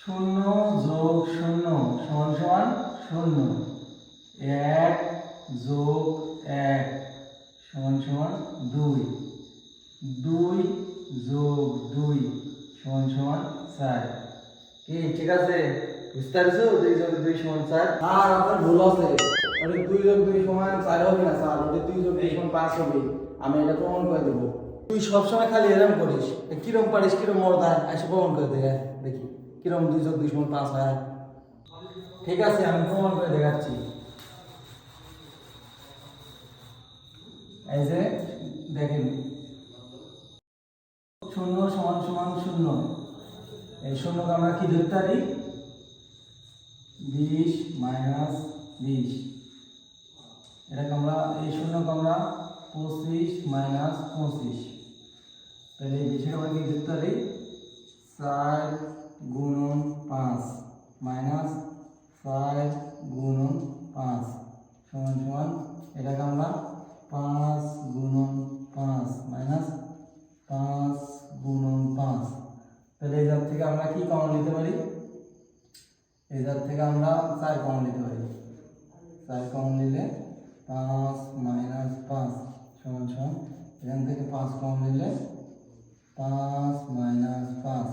শূন্য যোগ শূন্য সমান সমান শূন্য। এক যোগ এক সমান সমান দুই। দুই যোগ দুই সমান সমান চার। কি ঠিক আছে? বুঝতে পারছো? দুই যোগ দুই সমান চার। আর আপনার ভুল আছে, ওটা 2 যোগ 2 সমান 4 হবে না স্যার, ওটা 2 যোগ 2 সমান 5 হবে। আমি এটা প্রমাণ করে দেবো। তুই সবসময় খালি এরম করিস, কিরম পারিস, কিরম মর্দায় এসে প্রমাণ করে দে, দেখি কিরম 2 যোগ 2 সমান 5 হয়। ঠিক আছে, আমি প্রমাণ করে দেখাচ্ছি। এই যে দেখেন, শূন্য সমান সমান শূন্য। এই শূন্যকে আমরা কি ধরতে পারি? 20 মাইনাস 20। এটাকে আমরা এই শূন্যকে আমরা 25 মাইনাস 25। তাহলে এই বিষয়টা আমরা কি ধরতে পারি? 4 গুণন 5 মাইনাস 4 গুণন 5 সমান সমান, এটাকে আমরা 5 গুণন 5 মাইনাস 5 গুণন 5। তাহলে এই জাত থেকে আমরা কি কমন নিতে পারি? এই জাত থেকে আমরা 4 কমন নিতে পারি। 4 কমন নিলে 5 মাইনাস 5 সমান সমান, এখান থেকে 5 কমন নিলে 5 মাইনাস 5।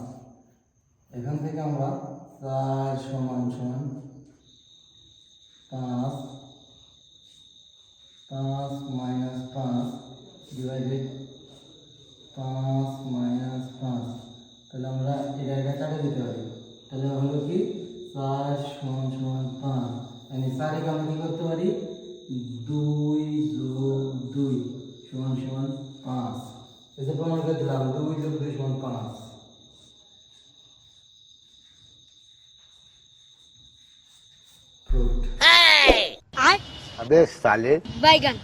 এখান থেকে আমরা 4 সমান সমান 5 মাইনাস 5 ডিভাইডেড 5 মাইনাস 5। তাহলে আমরা এটা কাটে দিতে পারি। তাহলে হলো কি 4 সমান সমান 5। মানে 4কে আমরা কি করতে পারি? 2 যোগ 2 সমান সমান 5। এসে প্রমাণ করে দিলাম 2 যোগ 2 সমান 5। अबे साले बैगन